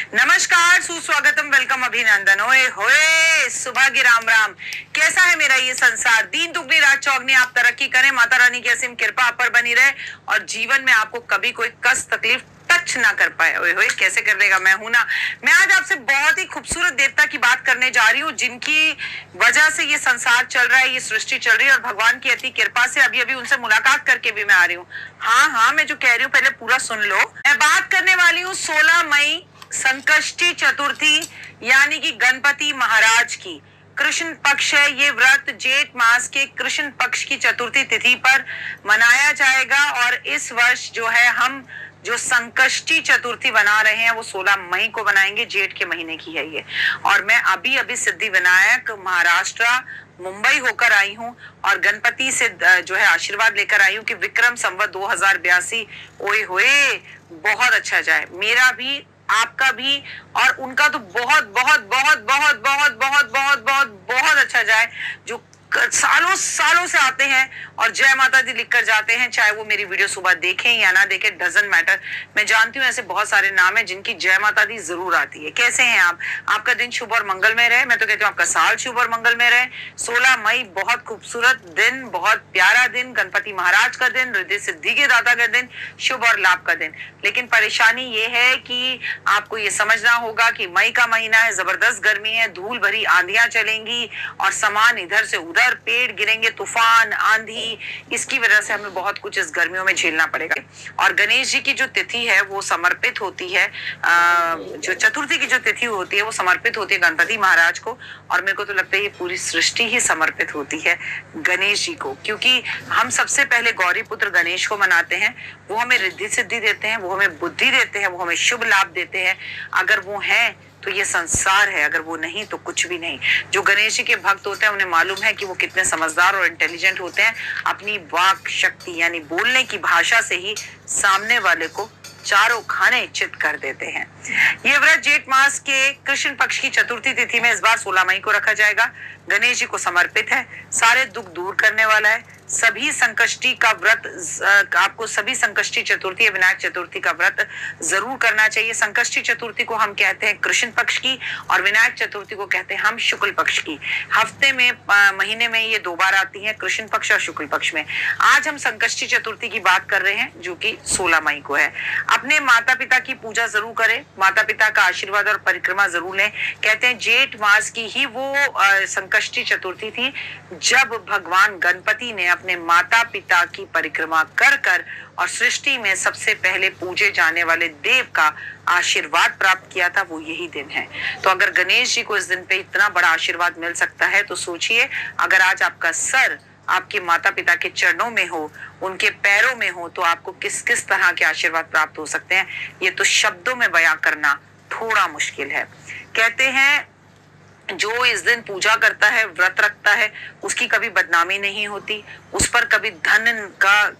नमस्कार, सुस्वागतम, वेलकम, अभिनंदन। ओए होए, सुबह की राम राम। कैसा है मेरा ये संसार? दिन दुगनी रात चौगनी, आप तरक्की करें, माता रानी की असीम कृपा आप पर बनी रहे और जीवन में आपको कभी कोई कष्ट तकलीफ टच ना कर पाए। ओए होए, कैसे कर देगा? मैं हूं ना। मैं आज आपसे बहुत ही खूबसूरत देवता की बात करने जा रही हूँ, जिनकी वजह से ये संसार चल रहा है, ये सृष्टि चल रही है और भगवान की अति कृपा से अभी अभी उनसे मुलाकात करके भी मैं आ रही हूँ। हाँ, मैं जो कह रही हूँ पहले पूरा सुन लो। मैं बात करने वाली हूँ 16 मई संकष्टी चतुर्थी यानी कि गणपति महाराज की। कृष्ण पक्ष है ये व्रत, जेठ मास के कृष्ण पक्ष की चतुर्थी तिथि पर मनाया जाएगा और इस वर्ष जो है हम जो संकष्टी चतुर्थी बना रहे हैं वो 16 मई को बनाएंगे। जेठ के महीने की है ये। और मैं अभी अभी सिद्धि विनायक महाराष्ट्र मुंबई होकर आई हूँ और गणपति से जो है आशीर्वाद लेकर आई हूँ कि विक्रम संवत 2082 ओए होए बहुत अच्छा जाए, मेरा भी आपका भी और उनका तो बहुत बहुत बहुत बहुत बहुत बहुत बहुत बहुत बहुत अच्छा जाए, जो सालों सालों से आते हैं और जय माता दी लिखकर जाते हैं, चाहे वो मेरी वीडियो सुबह देखें या ना देखें, डजंट मैटर। मैं जानती हूँ ऐसे बहुत सारे नाम हैं जिनकी जय माता दी जरूर आती है। कैसे हैं आप? आपका दिन शुभ और मंगलमय रहे। मैं तो कहती हूँ आपका साल शुभ और मंगलमय रहे। 16 मई बहुत खूबसूरत दिन, बहुत प्यारा दिन, गणपति महाराज का दिन, रिद्धि सिद्धि के दाता का दिन, शुभ और लाभ का दिन। लेकिन परेशानी ये है कि आपको ये समझना होगा कि मई का महीना है, जबरदस्त गर्मी है, धूल भरी आंधियां चलेंगी और सामान इधर से उधर, पेड़ गिरेंगे, तूफान, आंधी, इसकी वजह से हमें बहुत कुछ इस गर्मियों में झेलना पड़ेगा। और गणेश जी की जो तिथि है वो समर्पित होती है, जो चतुर्थी की जो तिथि होती है वो समर्पित होती है गणपति महाराज को। और मेरे को तो लगता है ये पूरी सृष्टि ही समर्पित होती है गणेश जी को, क्योंकि हम सबसे पहले गौरी पुत्र गणेश को मनाते हैं। वो हमें रिद्धि सिद्धि देते हैं, वो हमें बुद्धि देते हैं, वो हमें शुभ लाभ देते हैं। अगर वो हैं तो ये संसार है, अगर वो नहीं तो कुछ भी नहीं। जो गणेश जी के भक्त होते हैं उन्हें मालूम है कि वो कितने समझदार और इंटेलिजेंट होते हैं। अपनी वाक शक्ति यानी बोलने की भाषा से ही सामने वाले को चारों खाने चित कर देते हैं। ये व्रत जेठ मास के कृष्ण पक्ष की चतुर्थी तिथि में इस बार 16 मई को रखा जाएगा। गणेश जी को समर्पित है, सारे दुख दूर करने वाला है। सभी संकष्टी का व्रत, आपको सभी संकष्टी चतुर्थी या विनायक चतुर्थी का व्रत जरूर करना चाहिए। संकष्टी चतुर्थी को हम कहते हैं कृष्ण पक्ष की और विनायक चतुर्थी को कहते हैं हम शुक्ल पक्ष की। हफ्ते में, महीने में ये 2 बार आती है, कृष्ण पक्ष और शुक्ल पक्ष में। आज हम संकष्टी चतुर्थी की बात कर रहे हैं जो कि 16 मई को है। अपने माता पिता की पूजा जरूर करें, माता पिता का आशीर्वाद और परिक्रमा जरूर लें। कहते हैं जेठ मास की ही वो संकष्टी चतुर्थी थी जब भगवान गणपति ने अपने माता पिता की परिक्रमा कर कर और सृष्टि में सबसे पहले पूजे जाने वाले देव का आशीर्वाद प्राप्त किया था। वो यही दिन है। तो अगर गणेश जी को इस दिन पे इतना बड़ा आशीर्वाद मिल सकता है तो सोचिए, अगर आज आपका सर आपके माता पिता के चरणों में हो, उनके पैरों में हो, तो आपको किस किस तरह के आशीर्वाद प्राप्त हो सकते हैं, ये तो शब्दों में बयां करना थोड़ा मुश्किल है। कहते हैं जो इस दिन पूजा करता है, व्रत रखता है, उसकी कभी बदनामी नहीं होती, उस पर कभी धन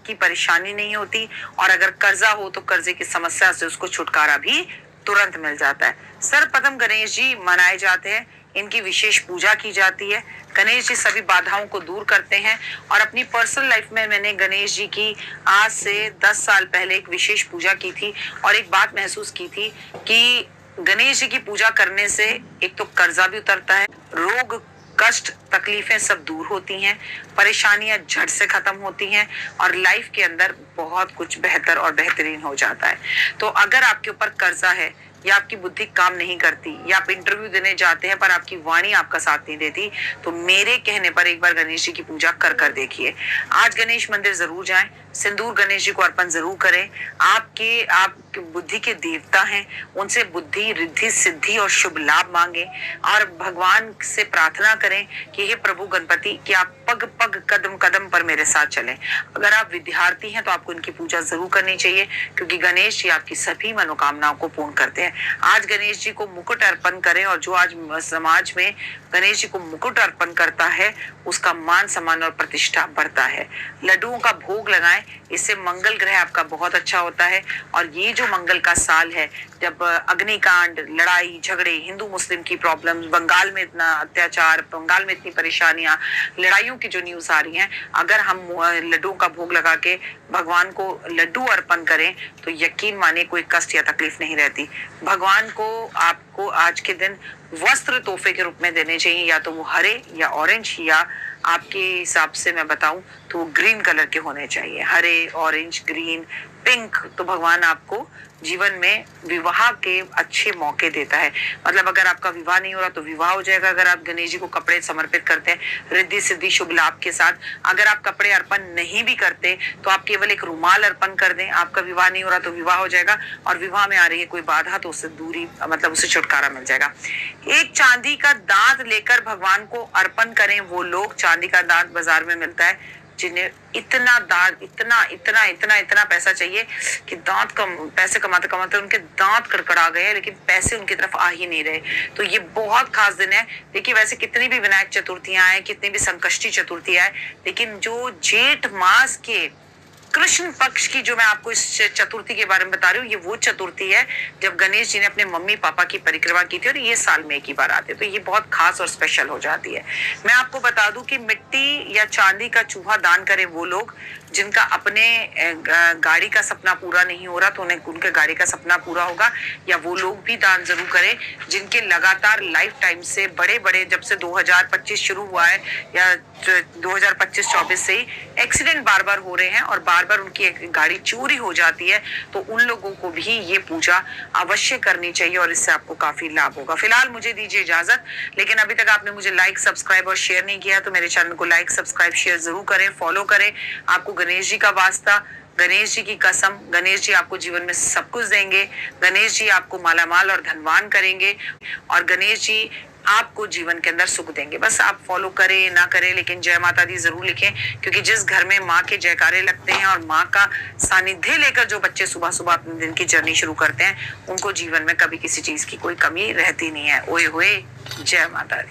की परेशानी नहीं होती और अगर कर्जा हो तो कर्जे की समस्या से उसको छुटकारा भी तुरंत मिल जाता है। सर्वप्रथम गणेश जी मनाए जाते हैं, इनकी विशेष पूजा की जाती है। गणेश जी सभी बाधाओं को दूर करते हैं और अपनी पर्सनल लाइफ में मैंने गणेश जी की आज से 10 साल पहले एक विशेष पूजा की थी और एक बात महसूस की थी कि गणेश जी की पूजा करने से एक तो कर्जा भी उतरता है, रोग कष्ट तकलीफें सब दूर होती हैं, परेशानियां झट से खत्म होती हैं और लाइफ के अंदर बहुत कुछ बेहतर और बेहतरीन हो जाता है। तो अगर आपके ऊपर कर्जा है या आपकी बुद्धि काम नहीं करती या आप इंटरव्यू देने जाते हैं पर आपकी वाणी आपका साथ नहीं देती, तो मेरे कहने पर एक बार गणेश जी की पूजा कर देखिए। आज गणेश मंदिर जरूर जाएं, सिंदूर गणेश जी को अर्पण जरूर करें। आप बुद्धि के देवता हैं, उनसे बुद्धि, रिद्धि, सिद्धि और शुभ लाभ मांगे और भगवान से प्रार्थना करें कि हे प्रभु गणपति कि आप पग पग कदम कदम पर मेरे साथ चलें। अगर आप विद्यार्थी हैं तो आपको इनकी पूजा जरूर करनी चाहिए, क्योंकि गणेश जी आपकी सभी मनोकामनाओं को पूर्ण करते हैं। आज गणेश जी को मुकुट अर्पण करें और जो आज समाज में गणेश जी को मुकुट अर्पण करता है उसका मान सम्मान और प्रतिष्ठा बढ़ता है। लड्डुओं का भोग लगाएं, इससे मंगल ग्रह आपका बहुत अच्छा होता है। और ये जो मंगल का साल है, जब अग्निकांड, लड़ाई झगड़े, हिंदू मुस्लिम की प्रॉब्लम्स, बंगाल में इतना अत्याचार, बंगाल में इतनी परेशानियां, लड़ाइयों की जो न्यूज आ रही हैं, अगर हम लड्डुओं का भोग लगा के भगवान को लड्डू अर्पण करें तो यकीन माने कोई कष्ट या तकलीफ नहीं रहती। भगवान को आपको आज के दिन वस्त्र तोहफे के रूप में देने चाहिए, या तो वो हरे या ऑरेंज, या आपके हिसाब से मैं बताऊं तो ग्रीन कलर के होने चाहिए, हरे, ऑरेंज, ग्रीन, पिंक। तो भगवान आपको जीवन में विवाह के अच्छे मौके देता है। मतलब अगर आपका विवाह नहीं हो रहा तो विवाह हो जाएगा अगर आप गणेश जी को कपड़े समर्पित करते हैं, रिद्धि सिद्धि शुभ लाभ के साथ। अगर आप कपड़े अर्पण नहीं भी करते तो आप केवल एक रुमाल अर्पण कर दें, आपका विवाह नहीं हो रहा तो विवाह हो जाएगा। और विवाह में आ रही है कोई बाधा तो उससे दूरी, मतलब उससे छुटकारा मिल जाएगा। एक चांदी का दांत लेकर भगवान को अर्पण करें वो लोग, चांदी का दांत बाजार में मिलता है, जिन्हें इतना दांत, इतना इतना इतना इतना पैसा चाहिए कि दांत कम, पैसे कमाते कमाते उनके दांत कड़कड़ा गए हैं, लेकिन पैसे उनकी तरफ आ ही नहीं रहे। तो ये बहुत खास दिन है। देखिए वैसे कितनी भी विनायक चतुर्थियां हैं, कितनी भी संकष्टी चतुर्थियां हैं, लेकिन जो जेठ मास के कृष्ण पक्ष की जो मैं आपको इस चतुर्थी के बारे में बता रही हूँ, ये वो चतुर्थी है जब गणेश जी ने अपने मम्मी पापा की परिक्रमा की थी, और ये साल में एक ही बार आते, तो ये बहुत खास और स्पेशल हो जाती है। मैं आपको बता दूं कि मिट्टी या चांदी का चूहा दान करें वो लोग जिनका अपने गाड़ी का सपना पूरा नहीं हो रहा, तो उन्हें उनके गाड़ी का सपना पूरा होगा। या वो लोग भी दान जरूर करें जिनके लगातार लाइफ टाइम से बड़े बड़े, जब से 2025 शुरू हुआ है या 2025-24 से ही एक्सीडेंट बार बार हो रहे हैं और बार बार उनकी गाड़ी चोरी हो जाती है, तो उन लोगों को भी ये पूजा अवश्य करनी चाहिए और इससे आपको काफी लाभ होगा। फिलहाल मुझे दीजिए इजाजत, लेकिन अभी तक आपने मुझे लाइक, सब्सक्राइब और शेयर नहीं किया तो मेरे चैनल को लाइक, सब्सक्राइब, शेयर जरूर करें, फॉलो करें। आपको गणेश जी का वास्ता, गणेश जी की कसम, गणेश जी आपको जीवन में सब कुछ देंगे, गणेश जी आपको मालामाल और धनवान करेंगे, और गणेश जी आपको जीवन के अंदर सुख देंगे। बस आप फॉलो करें ना करें, लेकिन जय माता दी जरूर लिखें, क्योंकि जिस घर में माँ के जयकारे लगते हैं और माँ का सानिध्य लेकर जो बच्चे सुबह सुबह अपने दिन की जर्नी शुरू करते हैं, उनको जीवन में कभी किसी चीज की कोई कमी रहती नहीं है। ओए होए, जय माता दी।